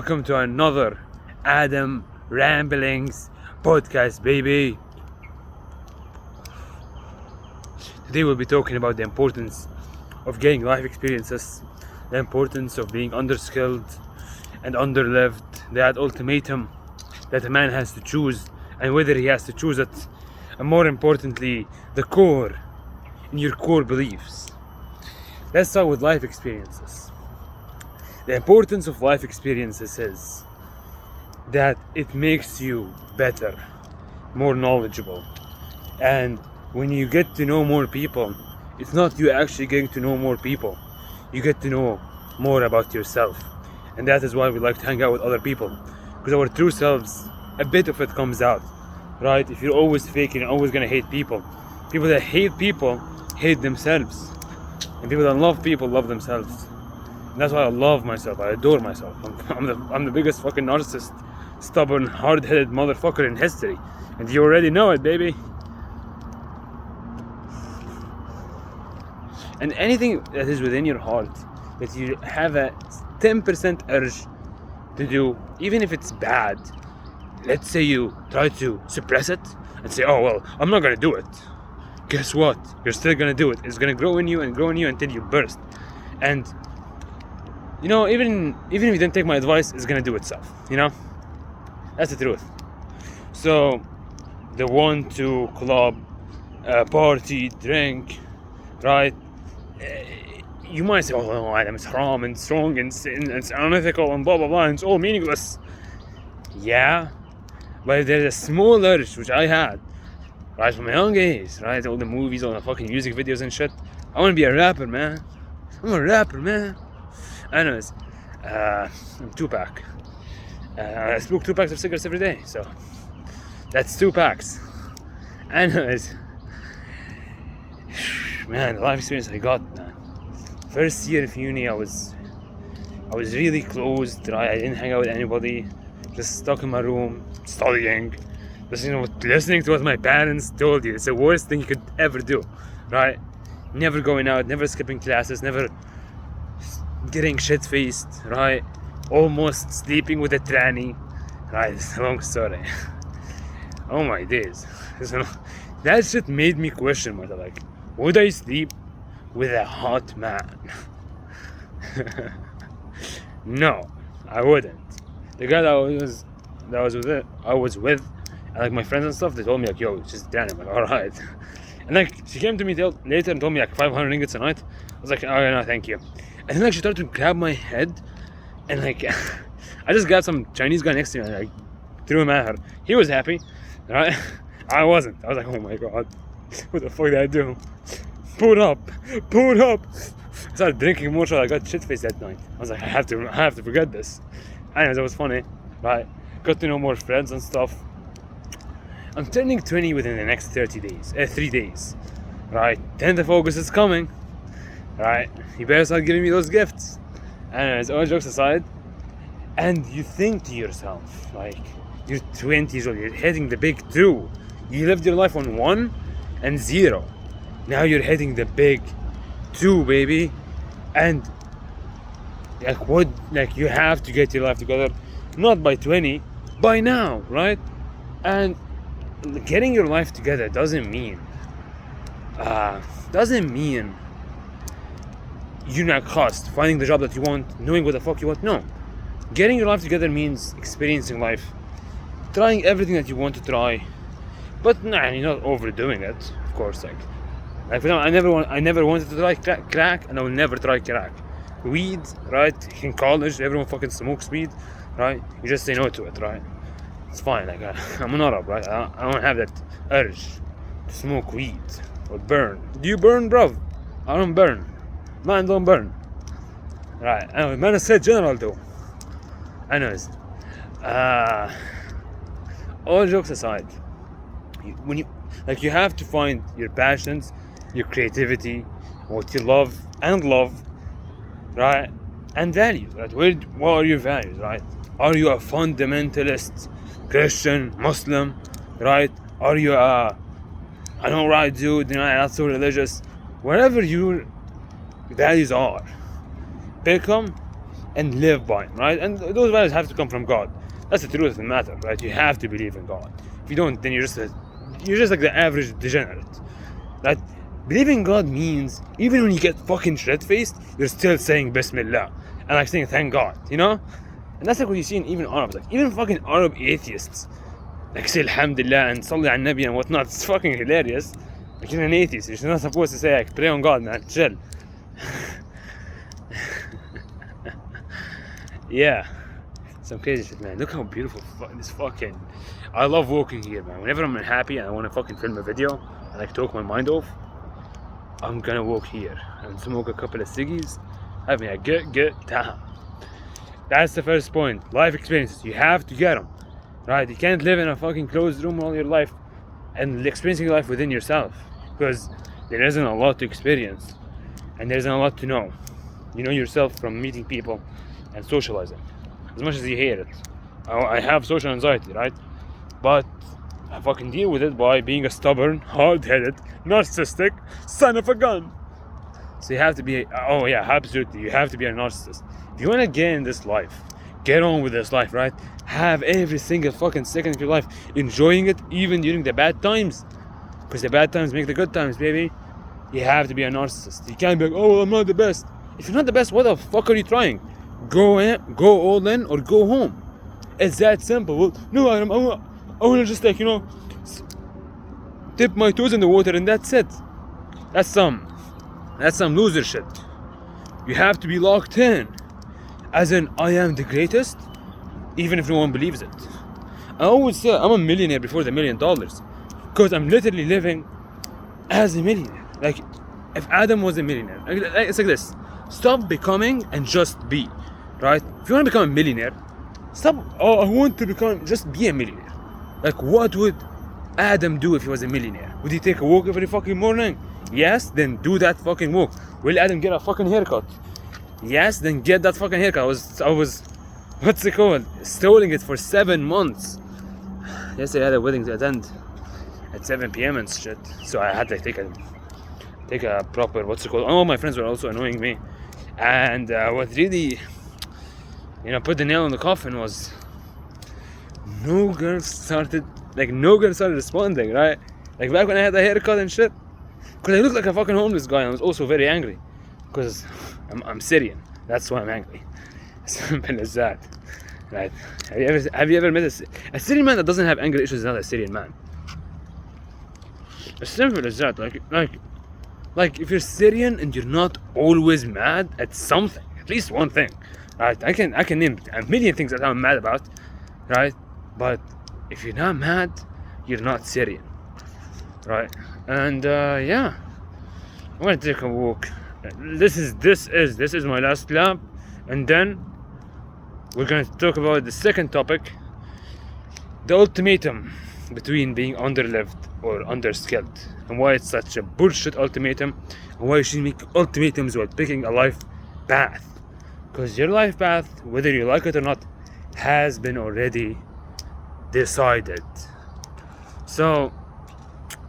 welcome to another Adam Ramblings podcast, baby. Today we'll be talking about the importance of getting life experiences, the importance of being underskilled and underlived, that ultimatum that a man has to choose and whether he has to choose it, and more importantly, the core in your core beliefs. Let's start with life experiences. The importance of life experiences is that it makes you better, more knowledgeable. And when you get to know more people, it's not you actually getting to know more people. You get to know more about yourself. And that is why we like to hang out with other people. Because our true selves, a bit of it comes out. Right? If you're always faking, you're always going to hate people. People that hate people, hate themselves. And people that love people, love themselves. And that's why I love myself. I adore myself. I'm the biggest fucking narcissist, stubborn, hard-headed motherfucker in history. And you already know it, baby. And anything that is within your heart, that you have a 10% urge to do, even if it's bad, let's say you try to suppress it and say, oh, well, I'm not going to do it. Guess what? You're still going to do it. It's going to grow in you until you burst. And you know, even if you don't take my advice, it's gonna do itself, you know? That's the truth. So, the want to club, party, drink, right? You might say, oh no, Adam, it's haram and strong and it's unethical and blah blah blah, and it's all meaningless. Yeah, but if there's a small urge, which I had, right, from a young age, right? All the movies, all the fucking music videos and shit. I wanna be a rapper, man. I'm a rapper, man. Anyways, I'm Tupac. I smoke 2 packs of cigarettes every day, so that's 2 packs. Anyways, man, the life experience I got, man. First year of uni, I was really closed. Right? I didn't hang out with anybody. Just stuck in my room, studying, listening to what my parents told you. It's the worst thing you could ever do, right? Never going out, never skipping classes, never getting shit-faced, right? Almost sleeping with a tranny, right? It's a long story. Oh my days. That shit made me question myself, like, would I sleep with a hot man? No, I wouldn't. The guy that I was with, and like my friends and stuff, they told me like, yo, it's just tranny. I'm like, alright. And like, she came to me later and told me like 500 ringgits a night. I was like, oh no, thank you. And then like she started to grab my head, and like I just got some Chinese guy next to me and I threw him at her. He was happy, right? I wasn't. I was like, oh my god, what the fuck did I do? Put up. I started drinking more, so I got shit faced that night. I was like, I have to forget this. Anyways, it was funny, right? Got to know more friends and stuff. I'm turning 20 within the next 3 days, right? 10th of August is coming. Right, you better start giving me those gifts. Anyways, all jokes aside, and you think to yourself, like, you're 20 years old, you're hitting the big 2. You lived your life on 1 and 0. Now you're hitting the big 2, baby. And like you have to get your life together, not by 20, by now, right? And getting your life together doesn't mean you're not cussed, finding the job that you want, knowing what the fuck you want. No. Getting your life together means experiencing life, trying everything that you want to try, but nah, you're not overdoing it, of course. Like for example, I never wanted to try crack, and I will never try crack. Weed, right? In college, everyone fucking smokes weed, right? You just say no to it, right? It's fine. Like I'm an Arab, right? I don't have that urge to smoke weed or burn. Do you burn, bruv? I don't burn. Man don't burn. Right, anyway, man said general though. Anyways, all jokes aside, you have to find your passions, your creativity, what you love, right? And values, right? What are your values, right? Are you a fundamentalist, Christian, Muslim, right? Are you an alright dude, not so religious? Wherever your values are, pick them and live by them, right? And those values have to come from God. That's the truth of the matter, right? You have to believe in God. If you don't, then you're just like the average degenerate, right? Believing in God means even when you get fucking shit-faced, you're still saying Bismillah and like saying thank God, you know? And that's like what you see in even Arabs, like even fucking Arab atheists, like say Alhamdulillah and Salli al Nabi and whatnot. It's fucking hilarious. Like you're an atheist, you're not supposed to say like pray on God, man, chill. Yeah, some crazy shit, man. Look how beautiful this fucking. I love walking here, man. Whenever I'm happy and I want to fucking film a video and like talk my mind off, I'm gonna walk here and smoke a couple of ciggies, have me a good time. That's the first point. Life experiences, you have to get them, right? You can't live in a fucking closed room all your life and experiencing life within yourself, because there isn't a lot to experience and there isn't a lot to know. You know yourself from meeting people and socializing, as much as you hate it. I have social anxiety, right? But I fucking deal with it by being a stubborn, hard-headed, narcissistic son of a gun. So you have to be, oh yeah, absolutely, you have to be a narcissist. If you want to get in this life, get on with this life, right? Have every single fucking second of your life enjoying it, even during the bad times, because the bad times make the good times, baby. You have to be a narcissist. You can't be like, oh, I'm not the best. If you're not the best, what the fuck are you trying? Go all in, or go home. It's that simple. Well, no, I want to just like, you know, dip my toes in the water and that's it. That's some loser shit. You have to be locked in, as in I am the greatest, even if no one believes it. I always say I'm a millionaire before the $1 million, because I'm literally living as a millionaire. Like if Adam was a millionaire, it's like this: stop becoming and just be. Right? If you want to become a millionaire, stop. Oh, I want to become. Just be a millionaire. Like, what would Adam do if he was a millionaire? Would he take a walk every fucking morning? Yes, then do that fucking walk. Will Adam get a fucking haircut? Yes, then get that fucking haircut. I was, what's it called? Stalling it for 7 months. Yesterday I had a wedding to attend at 7 p.m. and shit. So I had to take a proper, what's it called? All my friends were also annoying me. And what really, put the nail in the coffin was no girl started responding, right? Like back when I had the haircut and shit, because I looked like a fucking homeless guy. I was also very angry because I'm Syrian. That's why I'm angry. Simple as that, right? Have you ever met a Syrian man that doesn't have anger issues? Is not a Syrian man. As simple as that. Like if you're Syrian and you're not always mad at something, at least one thing, right? I can name a million things that I'm mad about, right? But if you're not mad, you're not Syrian, right? And yeah, I'm gonna take a walk. This is my last lap, and then we're gonna talk about the second topic, the ultimatum between being underlived or underskilled, and why it's such a bullshit ultimatum, and why you should make ultimatums while picking a life path, because your life path, whether you like it or not, has been already decided. So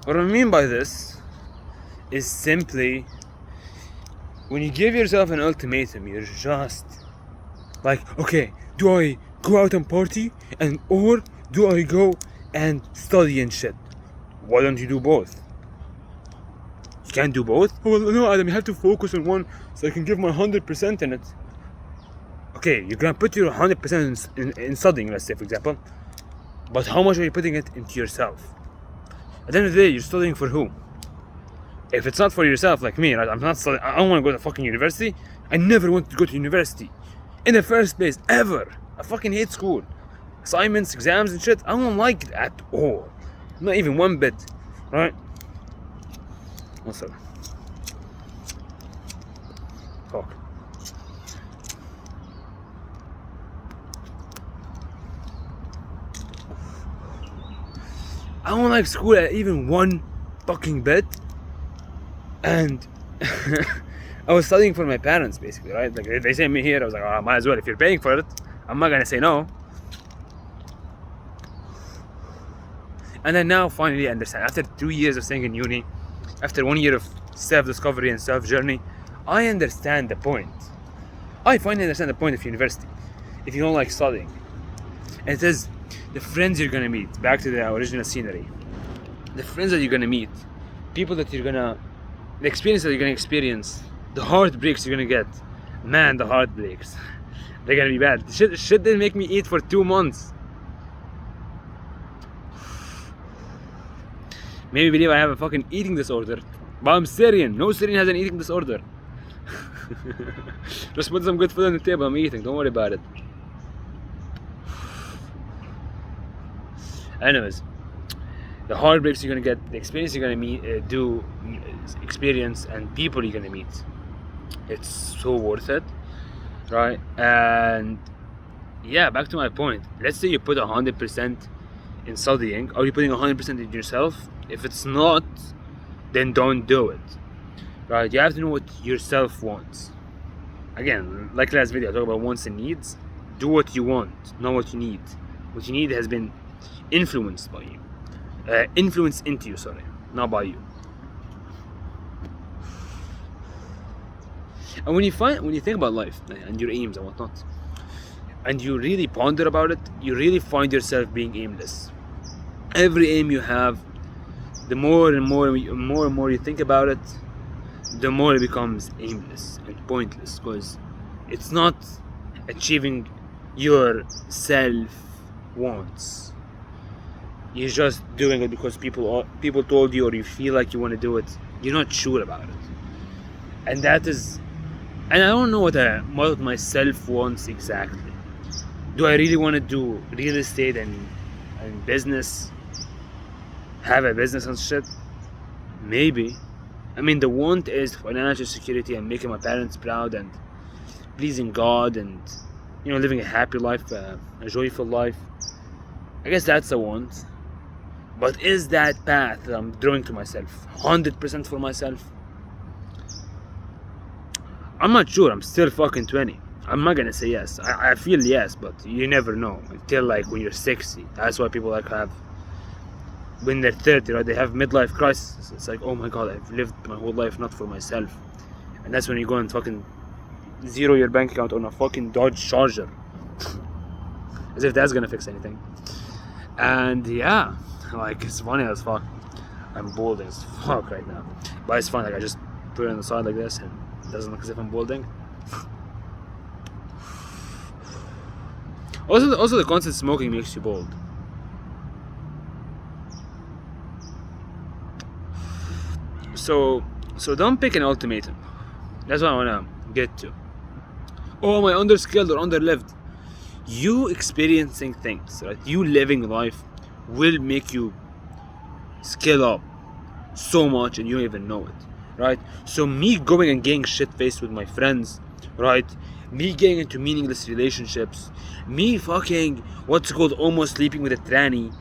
what I mean by this is simply, when you give yourself an ultimatum, you're just like, okay, do I go out and party, or do I go and study and shit? Why don't you do both? You can't do both? Oh, well, no, Adam, you have to focus on one so I can give my 100% in it. Okay, you're gonna put your 100% in studying, let's say, for example. But how much are you putting it into yourself? At the end of the day, you're studying for who? If it's not for yourself, like me, right? I'm not studying. I don't want to go to fucking university. I never wanted to go to university in the first place, ever. I fucking hate school. Assignments, exams and shit, I don't like it at all. Not even one bit, right? What's up? Talk. I don't like school at even one fucking bit. And I was studying for my parents, basically, right? Like they sent me here, I was like, oh, I might as well. If you're paying for it, I'm not gonna say no. And then now finally I understand. After 2 years of staying in uni, after 1 year of self-discovery and self-journey, I understand the point. I finally understand the point of university. If you don't like studying, and it says the friends you're gonna meet. Back to the original scenery. The friends that you're gonna meet, people that you're gonna, the experience that you're gonna experience, the heartbreaks you're gonna get. Man, the heartbreaks. They're gonna be bad. Shit didn't make me eat for 2 months. Maybe believe I have a fucking eating disorder. But I'm Syrian. No Syrian has an eating disorder. Just put some good food on the table. I'm eating. Don't worry about it. Anyways, the heartbreaks you're gonna get, the experience you're gonna experience, and people you're gonna meet. It's so worth it, right? And yeah, back to my point. Let's say you put 100% in studying, or you're putting 100% in yourself. If it's not, then don't do it, right? You have to know what yourself wants. Again, like last video, I talk about wants and needs. Do what you want, not what you need. What you need has been influenced by you, influenced into you, sorry, not by you. And when you think about life and your aims and whatnot, and you really ponder about it, you really find yourself being aimless. Every aim you have, the more and more you think about it, the more it becomes aimless and pointless, because it's not achieving your self wants. You're just doing it because people told you, or you feel like you want to do it. You're not sure about it, and I don't know what my self wants exactly. Do I really want to do real estate and business? Have a business and shit? Maybe. I mean, the want is financial security and making my parents proud and pleasing God and, living a happy life, a joyful life. I guess that's a want. But is that path that I'm drawing to myself 100% for myself? I'm not sure. I'm still fucking 20. I'm not gonna say yes. I feel yes, but you never know until when you're 60. That's why people when they're 30, right? They have midlife crisis. It's like, oh my god, I've lived my whole life not for myself, and that's when you go and fucking zero your bank account on a fucking Dodge Charger, as if that's gonna fix anything. And yeah, it's funny as fuck. I'm balding as fuck right now, but it's fine. I just put it on the side like this, and it doesn't look as if I'm balding. Also, the constant smoking makes you bald. So don't pick an ultimatum. That's what I wanna get to. Oh, am I underskilled or underlived? You experiencing things, right? You living life will make you skill up so much, and you don't even know it, right? So me going and getting shit faced with my friends, right? Me getting into meaningless relationships, me fucking almost sleeping with a tranny,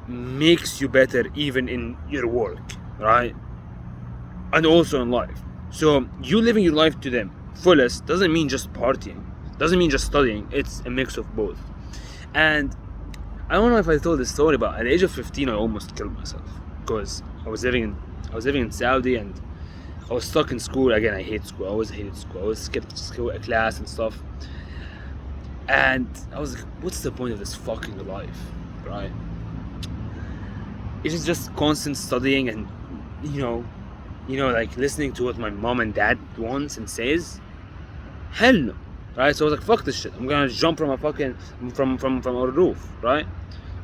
makes you better even in your work, right? And also in life. So you living your life to the fullest doesn't mean just partying, doesn't mean just studying. It's a mix of both. And I don't know if I told this story, but at the age of 15 I almost killed myself because I was living in Saudi, and I was stuck in school. Again, I hate school. I always hated school. I always skipped school, class and stuff. And I was like, what's the point of this fucking life, right? It's just constant studying and listening to what my mom and dad wants and says. Hell no, right? So I was like, fuck this shit. I'm gonna jump from a fucking from a roof, right?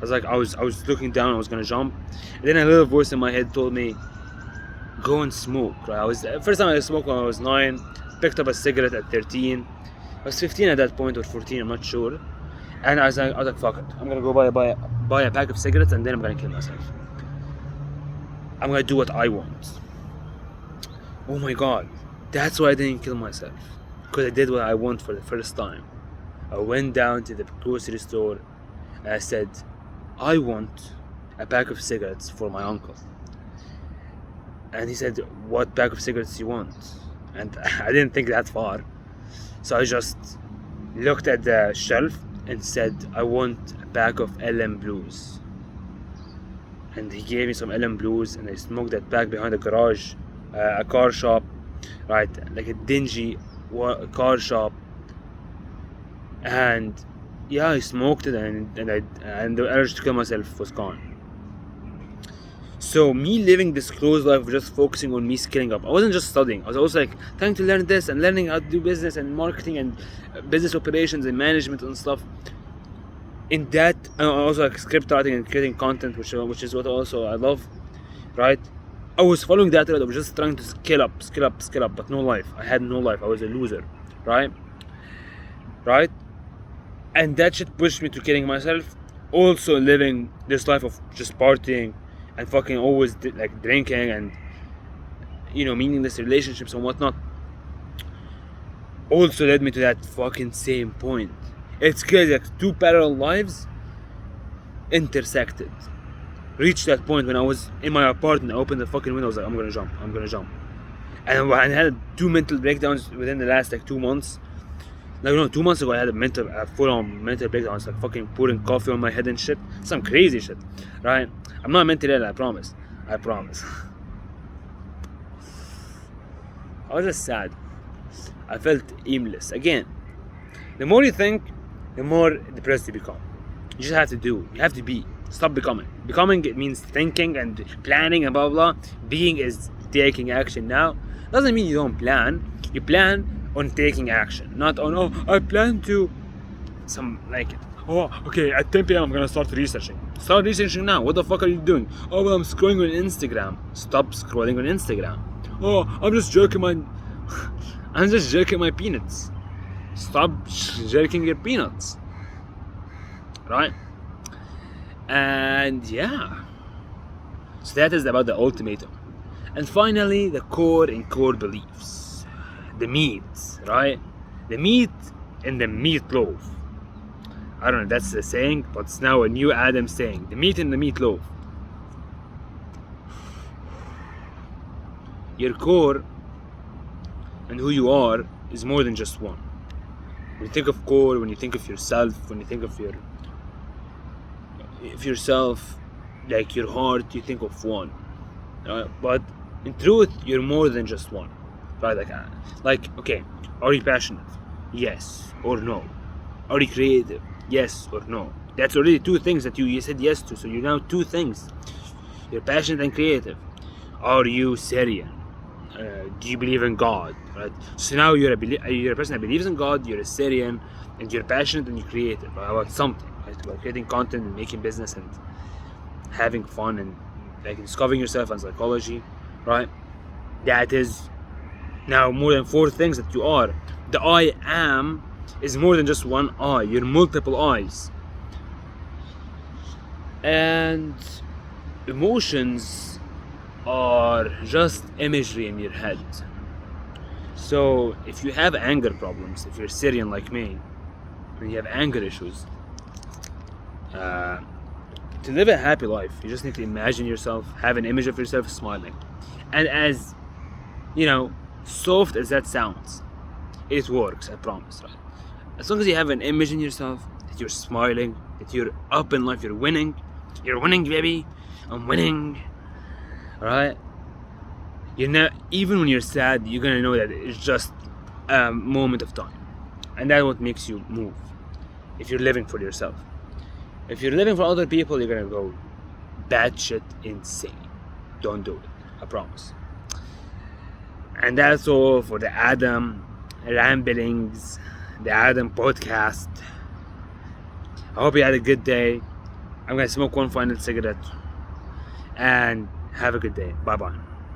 I was looking down. I was gonna jump, and then a little voice in my head told me, go and smoke, right? First time I smoked when I was 9. Picked up a cigarette at 13. I was 15 at that point, or 14, I'm not sure. And I was like, fuck it. I'm gonna go buy a pack of cigarettes, and then I'm gonna kill myself. I'm gonna do what I want. Oh my god, that's why I didn't kill myself, because I did what I want for the first time. I went down to the grocery store and I said, I want a pack of cigarettes for my uncle. And he said, what pack of cigarettes do you want? And I didn't think that far, so I just looked at the shelf and said, I want a pack of LM Blues. And he gave me some LM Blues, and I smoked that pack behind a garage, a car shop, right? Like a dingy car shop, and yeah, I smoked it, and the urge to kill myself was gone. So me living this closed life of just focusing on me skilling up. I wasn't just studying. I was also like trying to learn this and learning how to do business and marketing and business operations and management and stuff. In that, and also like script writing and creating content, which is what also I love, right? I was following that route. I was just trying to skill up, but no life. I had no life. I was a loser, right? And that shit pushed me to killing myself. Also living this life of just partying and fucking always like drinking and meaningless relationships and whatnot also led me to that fucking same point. It's crazy, like two parallel lives intersected. Reached that point when I was in my apartment. I opened the fucking window. I was like, I'm gonna jump. And I had 2 mental breakdowns within the last like 2 months. Like 2 months ago I had a full-on mental breakdown. I was like fucking pouring coffee on my head and shit. Some crazy shit, right? I'm not mentally ill, I promise. I was just sad. I felt aimless. Again, the more you think, the more depressed you become. You just have to do. You have to be. Stop becoming. Becoming, it means thinking and planning and blah blah. Being is taking action now. Doesn't mean you don't plan. You plan on taking action, not on I plan to okay, at 10 p.m. I'm gonna start researching. Start researching now. What the fuck are you doing? Oh well, I'm scrolling on Instagram. Stop scrolling on Instagram. Oh, I'm just jerking my peanuts. Stop jerking your peanuts. Right? And yeah. So that is about the ultimatum. And finally, the core beliefs. The meat, right? The meat in the meatloaf. I don't know if that's the saying, but it's now a new Adam saying. The meat in the meatloaf. Your core and who you are is more than just one. When you think of core, when you think of yourself, when you think of yourself, like your heart, you think of one. But in truth, you're more than just one. Right? Like, okay, are you passionate? Yes or no? Are you creative? Yes or no? That's already 2 things that you said yes to. So you're now 2 things. You're passionate and creative. Are you Syrian? Do you believe in God? Right? So now you're a person that believes in God. You're a Syrian, and you're passionate and you're creative about something. Right? About creating content and making business and having fun and like discovering yourself and psychology. Right? That is now more than 4 things that you are. The I am is more than just one I. You're multiple I's. And emotions are just imagery in your head. So if you have anger problems, if you're Syrian like me, and you have anger issues, to live a happy life, you just need to imagine yourself, have an image of yourself smiling. And as, soft as that sounds, it works, I promise, right? As long as you have an image in yourself, that you're smiling, that you're up in life, you're winning, baby, I'm winning, alright? Even when you're sad, you're gonna know that it's just a moment of time. And that's what makes you move, if you're living for yourself. If you're living for other people, you're gonna go batshit insane. Don't do it, I promise. And that's all for the Adam ramblings, the Adam podcast. I hope you had a good day. I'm gonna smoke one final cigarette and have a good day. Bye bye.